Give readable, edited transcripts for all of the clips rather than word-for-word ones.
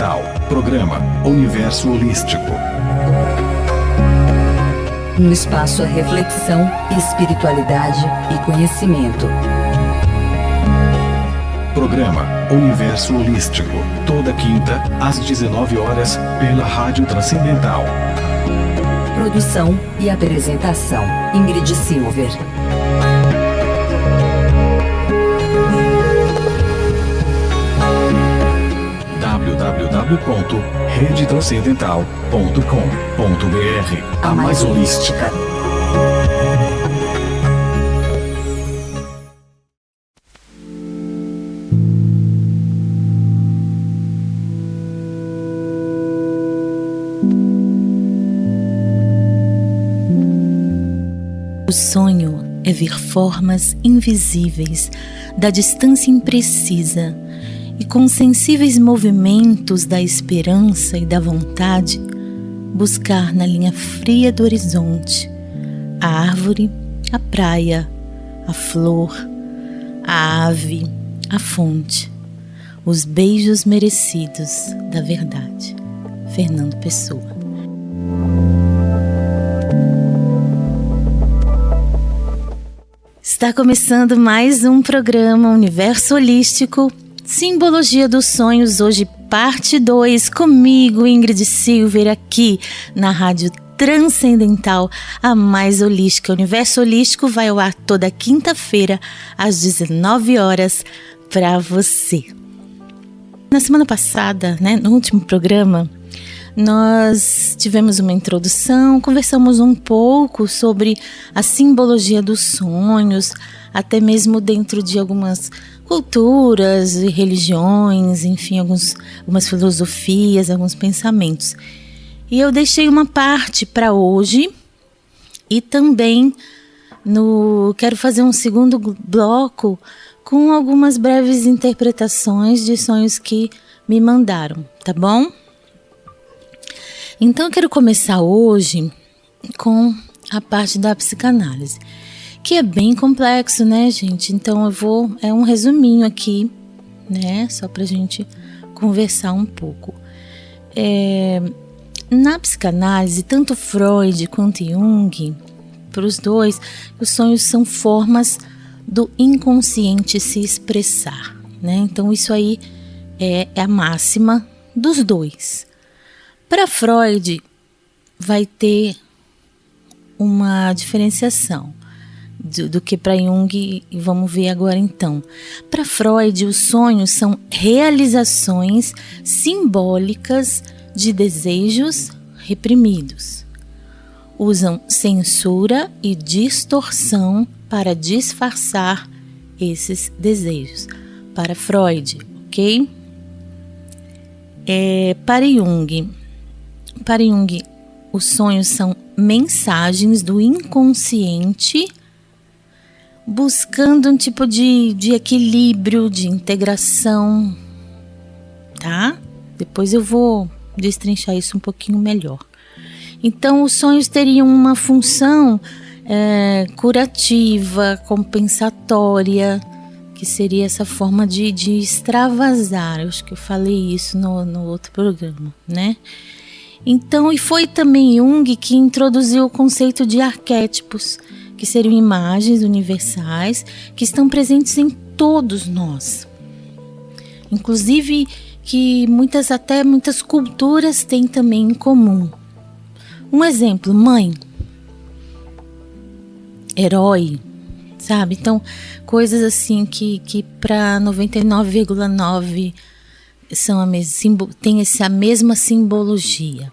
Transcendental. Programa Universo Holístico. Um espaço à reflexão, espiritualidade e conhecimento. Programa Universo Holístico. Toda quinta, às 19 horas, pela Rádio Transcendental. Produção e apresentação: Ingrid Silver. www.redetranscendental.com.br. A mais holística. O sonho é ver formas invisíveis da distância imprecisa e com sensíveis movimentos da esperança e da vontade buscar na linha fria do horizonte a árvore, a praia, a flor, a ave, a fonte, os beijos merecidos da verdade. Fernando Pessoa. Está começando mais um programa Universo Holístico, Simbologia dos Sonhos, hoje parte 2, comigo, Ingrid Silver, aqui na Rádio Transcendental, a mais holística. O Universo Holístico vai ao ar toda quinta-feira, às 19 horas, para você. Na semana passada, no último programa, nós tivemos uma introdução, conversamos um pouco sobre a simbologia dos sonhos, até mesmo dentro de algumas culturas e religiões, enfim, algumas filosofias, alguns pensamentos. E eu deixei uma parte para hoje e também quero fazer um segundo bloco com algumas breves interpretações de sonhos que me mandaram, tá bom? Então eu quero começar hoje com a parte da psicanálise, que é bem complexo, né, gente? Então é um resuminho aqui, só pra gente conversar um pouco. Na psicanálise, tanto Freud quanto Jung, para os dois, os sonhos são formas do inconsciente se expressar, Então isso aí é a máxima dos dois. Para Freud, vai ter uma diferenciação do que para Jung, e vamos ver agora então. Para Freud, os sonhos são realizações simbólicas de desejos reprimidos. Usam censura e distorção para disfarçar esses desejos. Para Freud, ok? Para Jung, os sonhos são mensagens do inconsciente buscando um tipo de equilíbrio, de integração, tá? Depois eu vou destrinchar isso um pouquinho melhor. Então, os sonhos teriam uma função curativa, compensatória, que seria essa forma de extravasar. Eu acho que eu falei isso no outro programa, Então, e foi também Jung que introduziu o conceito de arquétipos, que seriam imagens universais que estão presentes em todos nós. Inclusive que muitas culturas têm também em comum. Um exemplo, mãe, herói, sabe? Então, coisas assim que para 99,9% tem a mesma simbologia.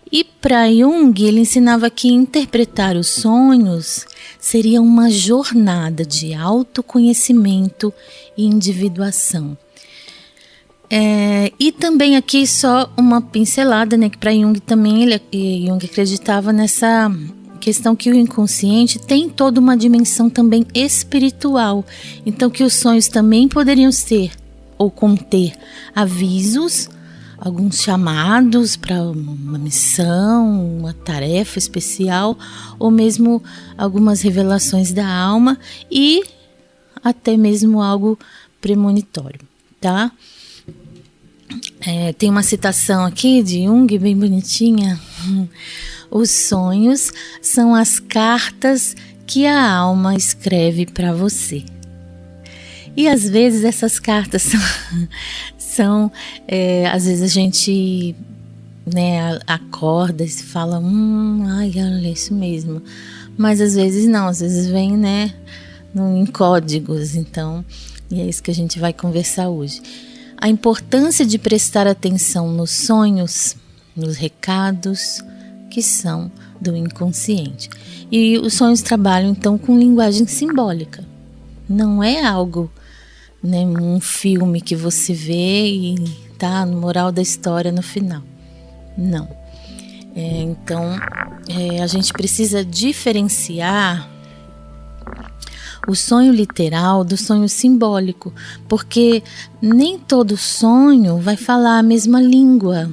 E para Jung, ele ensinava que interpretar os sonhos seria uma jornada de autoconhecimento e individuação. E também aqui só uma pincelada, que para Jung também, Jung acreditava nessa questão que o inconsciente tem toda uma dimensão também espiritual. Então que os sonhos também poderiam ser ou conter avisos, alguns chamados para uma missão, uma tarefa especial, ou mesmo algumas revelações da alma e até mesmo algo premonitório, tá? Tem uma citação aqui de Jung, bem bonitinha. Os sonhos são as cartas que a alma escreve para você. E às vezes essas cartas são às vezes a gente, né, acorda e se fala, ai, é isso mesmo. Mas às vezes não, às vezes vem, né, em códigos. Então, e é isso que a gente vai conversar hoje. A importância de prestar atenção nos sonhos, nos recados que são do inconsciente. E os sonhos trabalham então com linguagem simbólica. Não é algo, né, um filme que você vê e tá no moral da história no final. Não. Então, a gente precisa diferenciar o sonho literal do sonho simbólico, porque nem todo sonho vai falar a mesma língua.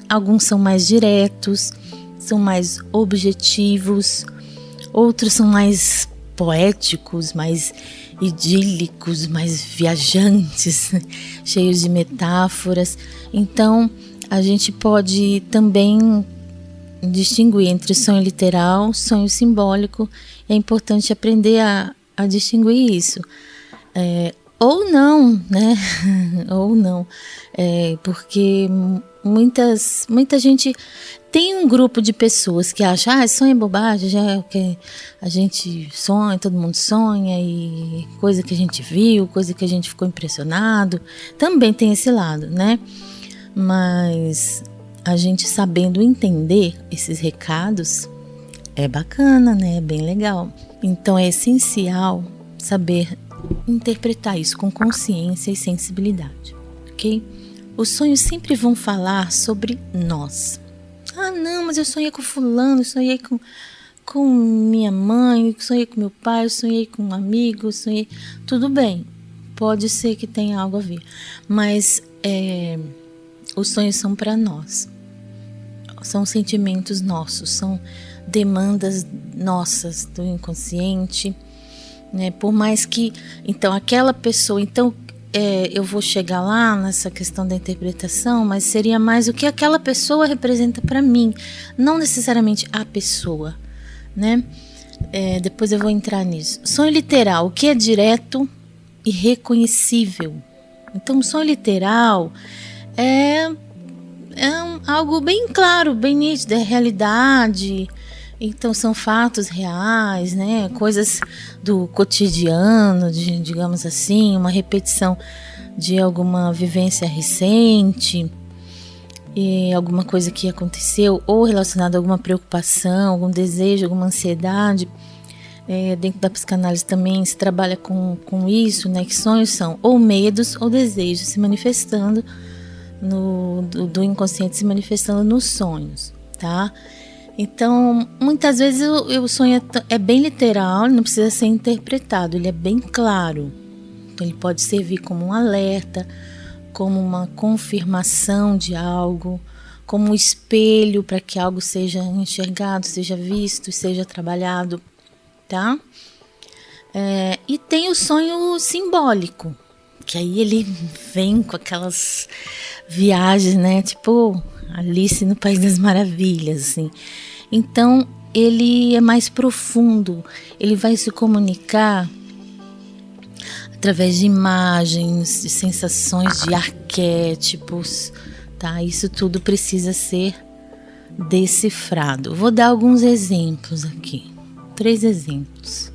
Alguns são mais diretos, são mais objetivos, outros são mais poéticos, mais idílicos, mais viajantes, cheios de metáforas. Então, a gente pode também distinguir entre sonho literal, sonho simbólico. É importante aprender a distinguir isso. Ou não, né? Ou não. Porque muita gente tem um grupo de pessoas que acha, sonho é bobagem, já é o que a gente sonha, todo mundo sonha, e coisa que a gente viu, coisa que a gente ficou impressionado. Também tem esse lado, né? Mas a gente sabendo entender esses recados é bacana, né? É bem legal. Então é essencial saber interpretar isso com consciência e sensibilidade, ok? Os sonhos sempre vão falar sobre nós. Não, mas eu sonhei com fulano, eu sonhei com minha mãe, eu sonhei com meu pai, eu sonhei com um amigo, eu sonhei... Tudo bem, pode ser que tenha algo a ver, mas os sonhos são para nós. São sentimentos nossos, são demandas nossas do inconsciente, né? Por mais que, então, aquela pessoa, eu vou chegar lá nessa questão da interpretação, mas seria mais o que aquela pessoa representa para mim, não necessariamente a pessoa, né? Depois eu vou entrar nisso. Sonho literal, o que é direto e reconhecível. Então, o sonho literal é algo bem claro, bem nítido, é realidade. Então são fatos reais, né? Coisas do cotidiano, digamos assim, uma repetição de alguma vivência recente, e alguma coisa que aconteceu, ou relacionada a alguma preocupação, algum desejo, alguma ansiedade. Dentro da psicanálise também se trabalha com isso, né? Que sonhos são ou medos ou desejos se manifestando do inconsciente, se manifestando nos sonhos, tá? Então, muitas vezes o sonho é bem literal, ele não precisa ser interpretado, ele é bem claro. Então, ele pode servir como um alerta, como uma confirmação de algo, como um espelho para que algo seja enxergado, seja visto, seja trabalhado, tá? E tem o sonho simbólico, que aí ele vem com aquelas viagens, né? Tipo Alice no País das Maravilhas, assim. Então, ele é mais profundo, ele vai se comunicar através de imagens, de sensações, de arquétipos, tá? Isso tudo precisa ser decifrado. Vou dar alguns exemplos aqui, 3 exemplos.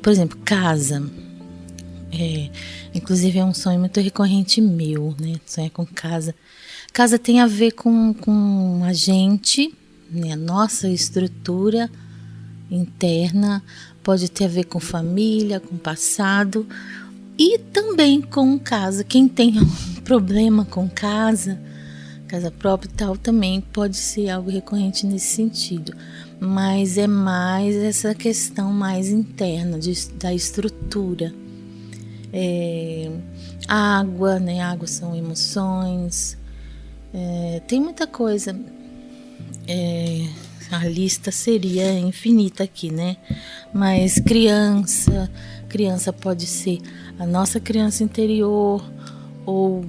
Por exemplo, casa. Inclusive é um sonho muito recorrente meu, né? Sonhar com casa. Casa tem a ver com a gente, né? A nossa estrutura interna, pode ter a ver com família, com passado e também com casa. Quem tem um problema com casa própria e tal, também pode ser algo recorrente nesse sentido. Mas é mais essa questão mais interna da estrutura. Água, né? Água são emoções. Tem muita coisa. A lista seria infinita aqui, né? Mas criança pode ser a nossa criança interior, ou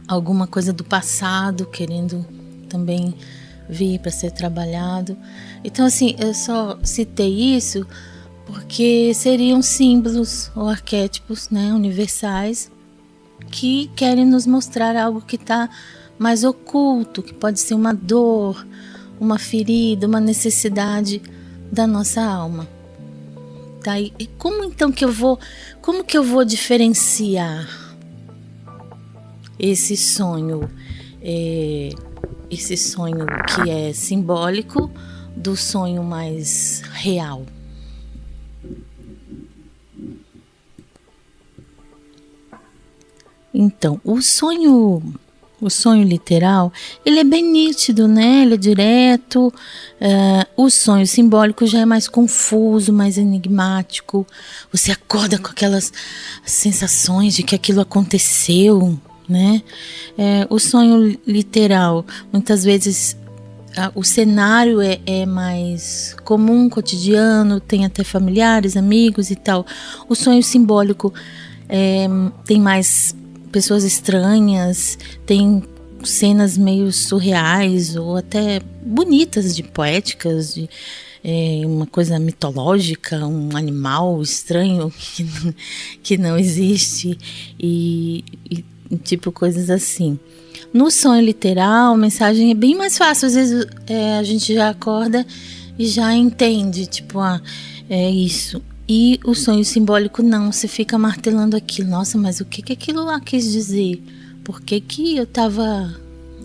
alguma coisa do passado querendo também vir para ser trabalhado. Então, assim, eu só citei isso porque seriam símbolos ou arquétipos, né, universais, que querem nos mostrar algo que está mais oculto, que pode ser uma dor, uma ferida, uma necessidade da nossa alma. Tá? E como então que eu vou diferenciar esse sonho que é simbólico do sonho mais real? Então, o sonho literal, ele é bem nítido, né? Ele é direto. O sonho simbólico já é mais confuso, mais enigmático. Você acorda com aquelas sensações de que aquilo aconteceu, né? O sonho literal, muitas vezes o cenário é mais comum, cotidiano, tem até familiares, amigos e tal. O sonho simbólico tem mais pessoas estranhas, tem cenas meio surreais ou até bonitas, poéticas, de uma coisa mitológica, um animal estranho que não existe e tipo coisas assim. No sonho literal, a mensagem é bem mais fácil. Às vezes a gente já acorda e já entende, tipo, é isso. E o sonho simbólico não, você fica martelando aquilo. Nossa, mas o que aquilo lá quis dizer? Por que eu estava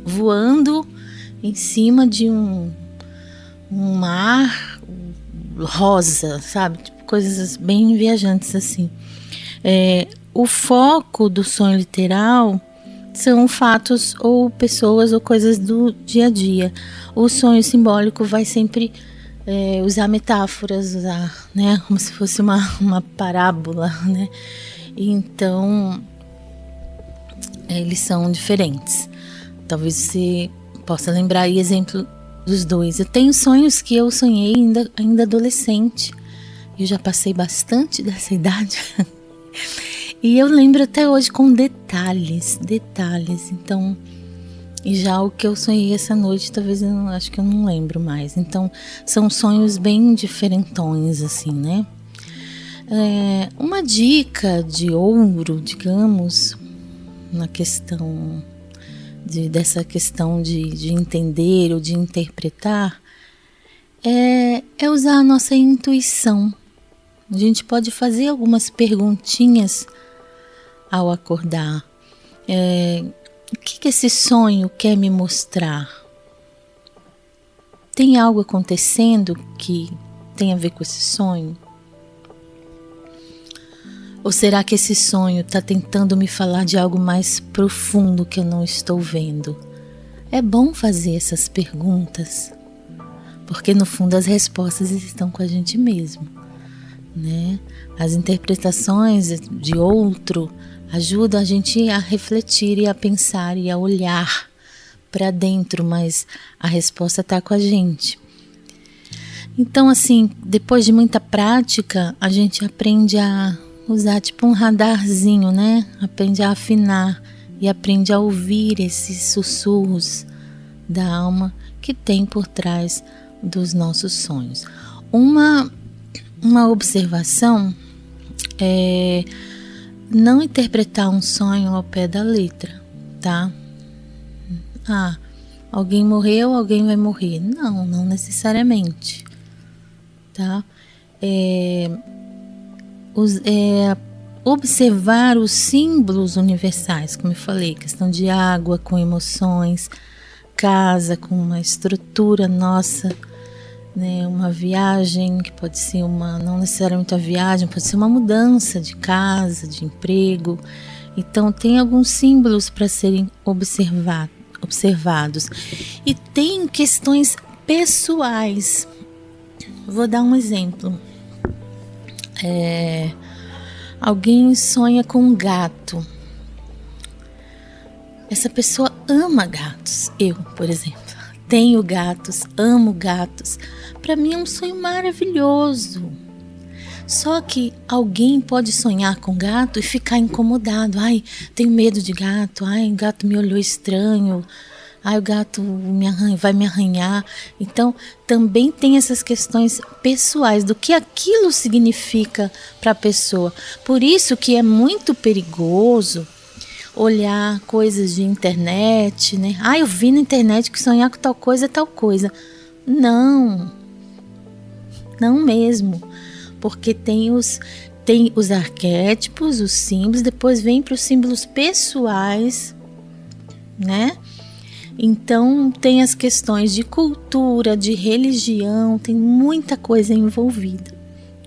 voando em cima de um mar rosa, sabe? Tipo, coisas bem viajantes assim. O foco do sonho literal são fatos ou pessoas ou coisas do dia a dia. O sonho simbólico vai sempre usar metáforas, né, como se fosse uma parábola, né? Então, eles são diferentes. Talvez você possa lembrar aí exemplo dos dois. Eu tenho sonhos que eu sonhei ainda adolescente. Eu já passei bastante dessa idade. E eu lembro até hoje com detalhes. Então, e já o que eu sonhei essa noite, talvez acho que eu não lembro mais. Então, são sonhos bem diferentões, assim, né? Uma dica de ouro, digamos, na questão dessa questão de entender ou de interpretar, é usar a nossa intuição. A gente pode fazer algumas perguntinhas ao acordar. O que esse sonho quer me mostrar? Tem algo acontecendo que tem a ver com esse sonho? Ou será que esse sonho está tentando me falar de algo mais profundo que eu não estou vendo? É bom fazer essas perguntas, porque no fundo as respostas estão com a gente mesmo, né? As interpretações de outro ajudam a gente a refletir e a pensar e a olhar para dentro, mas a resposta está com a gente. Então, assim, depois de muita prática, a gente aprende a usar tipo um radarzinho, né? Aprende a afinar e aprende a ouvir esses sussurros da alma que tem por trás dos nossos sonhos. Uma observação é não interpretar um sonho ao pé da letra, tá? Alguém morreu, alguém vai morrer. Não necessariamente, tá? Observar os símbolos universais, como eu falei, questão de água com emoções, casa com uma estrutura nossa, né, uma viagem que pode ser não necessariamente a viagem, pode ser uma mudança de casa, de emprego. Então tem alguns símbolos para serem observados. E tem questões pessoais. Vou dar um exemplo. Alguém sonha com um gato. Essa pessoa ama gatos. Eu, por exemplo, tenho gatos, amo gatos. Para mim é um sonho maravilhoso. Só que alguém pode sonhar com gato e ficar incomodado. Ai, tenho medo de gato. Ai, o gato me olhou estranho. Ai, o gato vai me arranhar. Então, também tem essas questões pessoais do que aquilo significa para a pessoa. Por isso que é muito perigoso olhar coisas de internet, né? Ah, eu vi na internet que sonhar com tal coisa é tal coisa. Não mesmo. Porque tem os arquétipos, os símbolos, depois vem para os símbolos pessoais, né? Então tem as questões de cultura, de religião, tem muita coisa envolvida,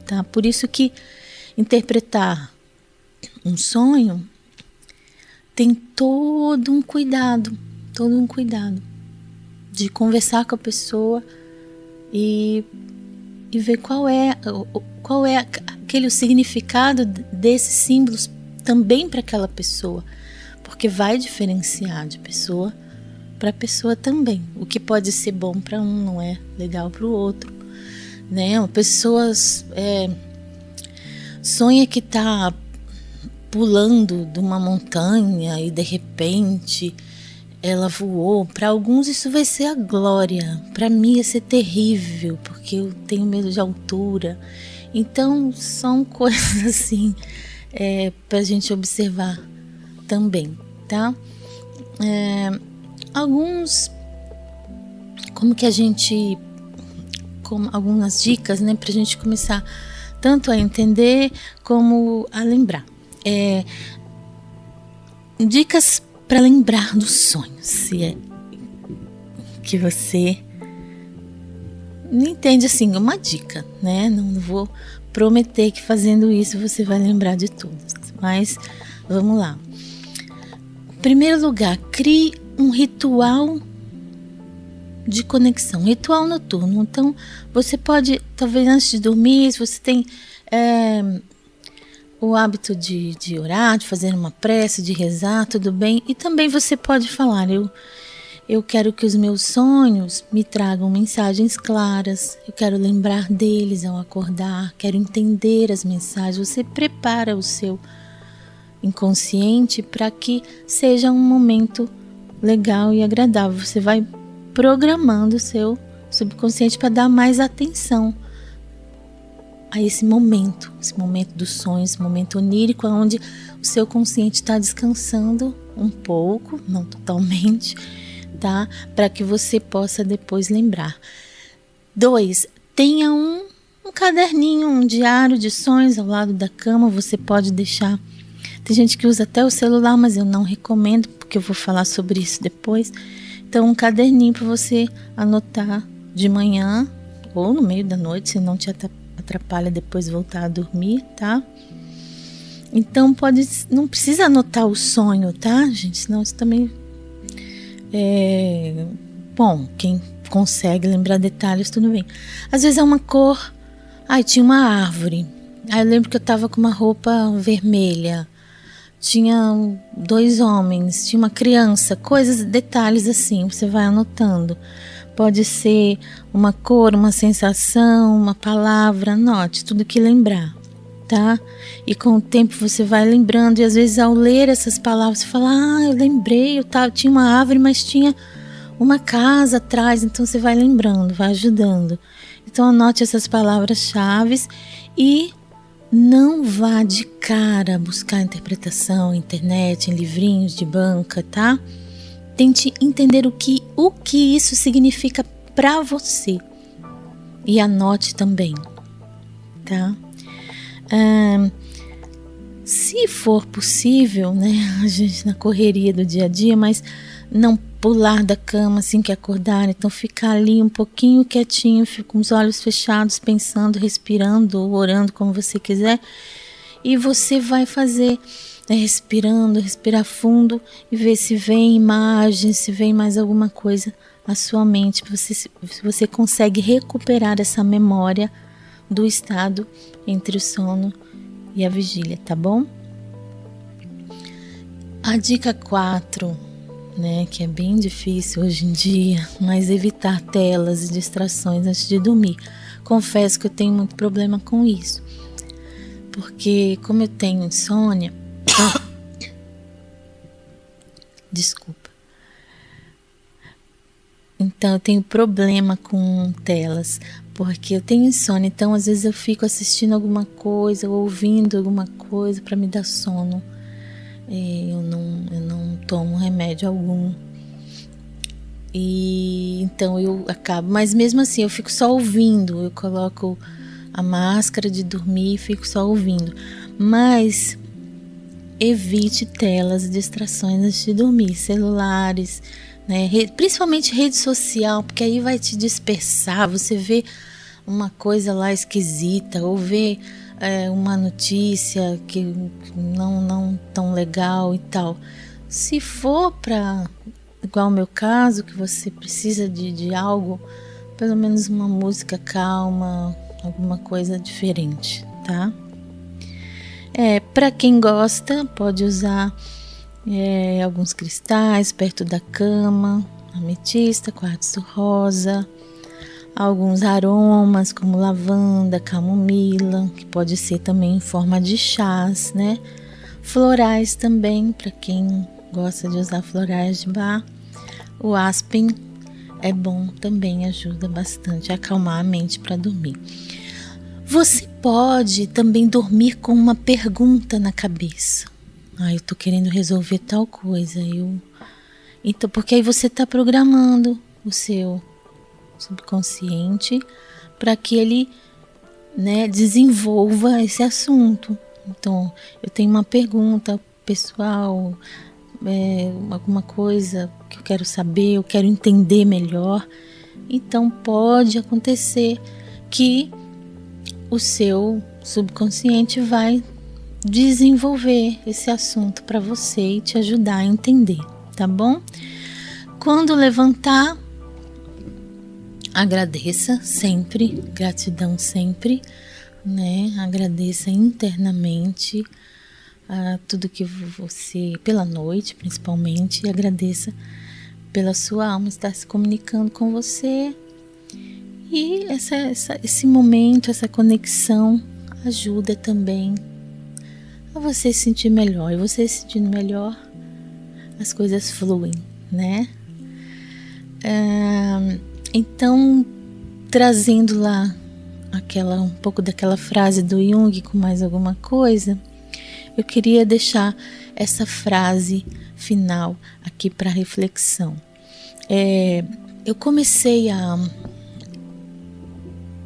tá? Por isso que interpretar um sonho tem todo um cuidado de conversar com a pessoa e ver qual é aquele significado desses símbolos também para aquela pessoa, porque vai diferenciar de pessoa para pessoa também. O que pode ser bom para um não é legal para o outro, né? Uma pessoa sonha que está pulando de uma montanha e de repente ela voou. Para alguns isso vai ser a glória, para mim ia ser terrível, porque eu tenho medo de altura. Então são coisas assim para a gente observar também, tá? Algumas dicas, né, para a gente começar tanto a entender como a lembrar. Dicas para lembrar dos sonhos, se é que você não entende assim, uma dica, né? Não vou prometer que fazendo isso você vai lembrar de tudo, mas vamos lá. Em primeiro lugar, crie um ritual de conexão, ritual noturno. Então, você pode, talvez antes de dormir, se você tem o hábito de orar, de fazer uma prece, de rezar, tudo bem. E também você pode falar, eu quero que os meus sonhos me tragam mensagens claras, eu quero lembrar deles ao acordar, quero entender as mensagens. Você prepara o seu inconsciente para que seja um momento legal e agradável. Você vai programando o seu subconsciente para dar mais atenção a esse momento dos sonhos, esse momento onírico, onde o seu consciente está descansando um pouco, não totalmente, tá? Para que você possa depois lembrar. 2, tenha um caderninho, um diário de sonhos ao lado da cama. Você pode deixar. Tem gente que usa até o celular, mas eu não recomendo, porque eu vou falar sobre isso depois. Então, um caderninho para você anotar de manhã ou no meio da noite, se não te atrapalha depois voltar a dormir, tá? Então, não precisa anotar o sonho, tá, gente? Senão isso também bom, quem consegue lembrar detalhes, tudo bem. Às vezes é uma cor. Tinha uma árvore. Eu lembro que eu tava com uma roupa vermelha. Tinha 2 homens, tinha uma criança, detalhes assim, você vai anotando. Pode ser uma cor, uma sensação, uma palavra, anote tudo que lembrar, tá? E com o tempo você vai lembrando, e às vezes ao ler essas palavras você fala, eu lembrei, tinha uma árvore, mas tinha uma casa atrás, então você vai lembrando, vai ajudando. Então anote essas palavras-chave e não vá de cara buscar interpretação na internet, em livrinhos de banca, tá? Tente entender o que isso significa para você. E anote também, tá? Se for possível, né? A gente na correria do dia a dia, mas não pular da cama assim que acordar. Então ficar ali um pouquinho quietinho, com os olhos fechados, pensando, respirando ou orando, como você quiser. E você vai fazer, respirar fundo e ver se vem imagens, se vem mais alguma coisa à sua mente. Se você consegue recuperar essa memória do estado entre o sono e a vigília, tá bom? A dica 4, que é bem difícil hoje em dia, mas evitar telas e distrações antes de dormir. Confesso que eu tenho muito problema com isso. porque como eu tenho insônia, desculpa, então eu tenho problema com telas, porque eu tenho insônia, então às vezes eu fico assistindo alguma coisa ou ouvindo alguma coisa para me dar sono. Eu não tomo remédio algum. E então eu acabo, mas mesmo assim eu fico só ouvindo, eu coloco a máscara de dormir e fico só ouvindo. Mas evite telas, distrações antes de dormir, celulares, né? Principalmente rede social, porque aí vai te dispersar, você vê uma coisa lá esquisita, ou vê uma notícia que não tão legal e tal. Se for para, igual o meu caso, que você precisa de algo, pelo menos uma música calma, alguma coisa diferente, tá? Para quem gosta, pode usar alguns cristais perto da cama, ametista, quartzo rosa, alguns aromas como lavanda, camomila, que pode ser também em forma de chás, né? Florais também, para quem gosta de usar florais de bar. O aspen é bom também, ajuda bastante a acalmar a mente para dormir. Você pode também dormir com uma pergunta na cabeça. Eu tô querendo resolver tal coisa. Então, porque aí você tá programando o seu subconsciente para que ele, né, desenvolva esse assunto. Então, eu tenho uma pergunta pessoal, alguma coisa que eu quero saber, eu quero entender melhor. Então, pode acontecer que o seu subconsciente vai desenvolver esse assunto para você e te ajudar a entender, tá bom? Quando levantar, agradeça sempre, gratidão sempre, né? Agradeça internamente a tudo que você, pela noite principalmente, e agradeça pela sua alma estar se comunicando com você. E esse momento, essa conexão ajuda também a você se sentir melhor. E você se sentindo melhor, as coisas fluem, né? Então, trazendo lá um pouco daquela frase do Jung com mais alguma coisa, eu queria deixar essa frase final aqui para reflexão.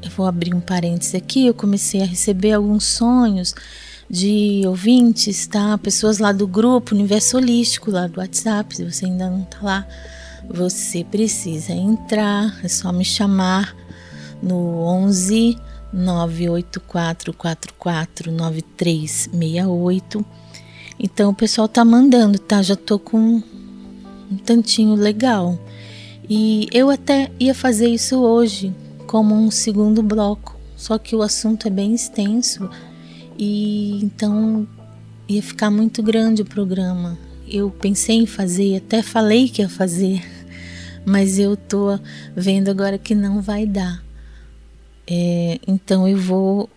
Eu vou abrir um parêntese aqui, eu comecei a receber alguns sonhos de ouvintes, tá? Pessoas lá do grupo Universo Holístico, lá do WhatsApp. Se você ainda não tá lá, você precisa entrar, é só me chamar no 11 984 44 9368. Então o pessoal tá mandando, tá? Já tô com um tantinho legal. E eu até ia fazer isso hoje como um segundo bloco, só que o assunto é bem extenso e então ia ficar muito grande o programa. Eu pensei em fazer, até falei que ia fazer, mas eu tô vendo agora que não vai dar. Então eu vou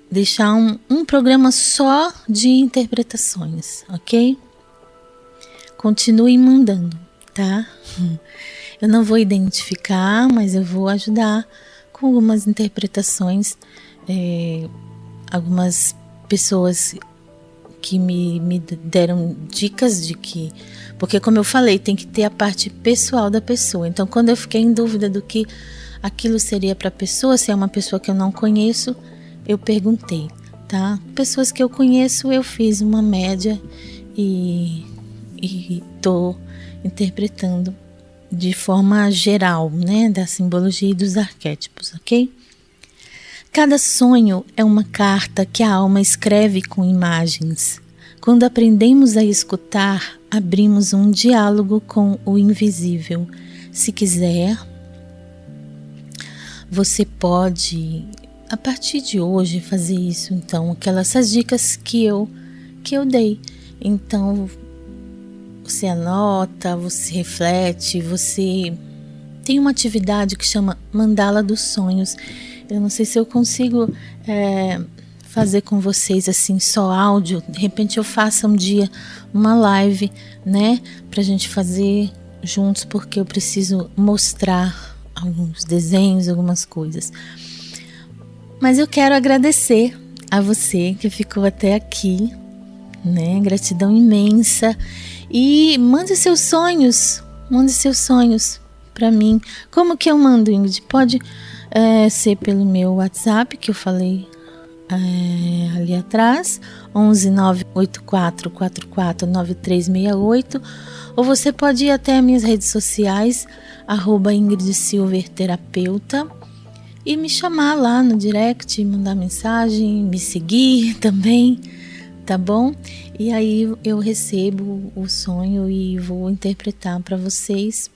deixar um programa só de interpretações, ok? Continue mandando, tá? Eu não vou identificar, mas eu vou ajudar com algumas interpretações. Algumas pessoas que me deram dicas de que... Porque, como eu falei, tem que ter a parte pessoal da pessoa. Então, quando eu fiquei em dúvida do que aquilo seria para a pessoa, se é uma pessoa que eu não conheço, eu perguntei, tá? Pessoas que eu conheço, eu fiz uma média e tô interpretando de forma geral, né, da simbologia e dos arquétipos, ok? Cada sonho é uma carta que a alma escreve com imagens. Quando aprendemos a escutar, abrimos um diálogo com o invisível. Se quiser, você pode, a partir de hoje, fazer isso. Então, essas dicas que eu dei. Então, você anota, você reflete, você tem uma atividade que chama Mandala dos Sonhos. Eu não sei se eu consigo fazer com vocês assim só áudio. De repente eu faça um dia uma live, né, pra gente fazer juntos, porque eu preciso mostrar alguns desenhos, algumas coisas. Mas eu quero agradecer a você que ficou até aqui, né? Gratidão imensa. E mande seus sonhos para mim. Como que eu mando, Ingrid? Pode ser pelo meu WhatsApp, que eu falei ali atrás, 11 984 44 9368, ou você pode ir até minhas redes sociais, @IngridSilverTerapeuta, e me chamar lá no direct, mandar mensagem, me seguir também, tá bom? E aí eu recebo o sonho e vou interpretar para vocês.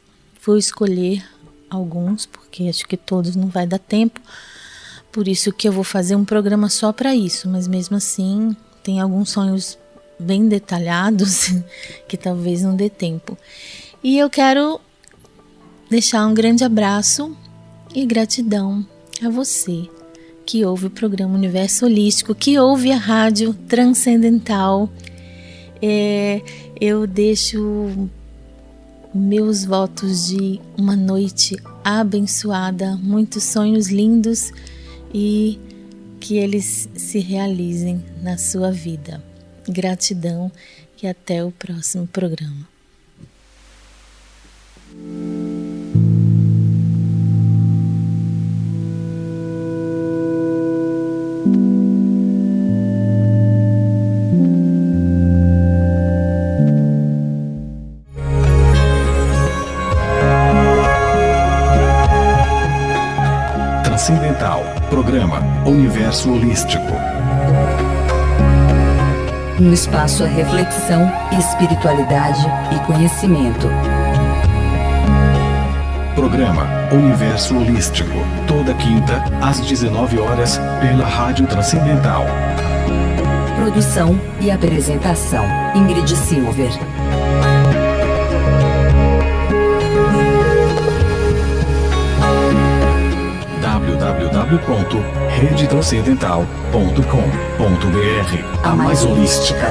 Vou escolher alguns, porque acho que todos não vai dar tempo. Por isso que eu vou fazer um programa só para isso, mas mesmo assim tem alguns sonhos bem detalhados que talvez não dê tempo. E eu quero deixar um grande abraço e gratidão a você que ouve o programa Universo Holístico, que ouve a Rádio Transcendental. Eu deixo meus votos de uma noite abençoada, muitos sonhos lindos e que eles se realizem na sua vida. Gratidão e até o próximo programa. Transcendental, programa Universo Holístico. Um espaço a reflexão, espiritualidade e conhecimento. Programa Universo Holístico, toda quinta, às 19 horas, pela Rádio Transcendental. Produção e apresentação: Ingrid Silver. www.redetranscendental.com.br. A mais holística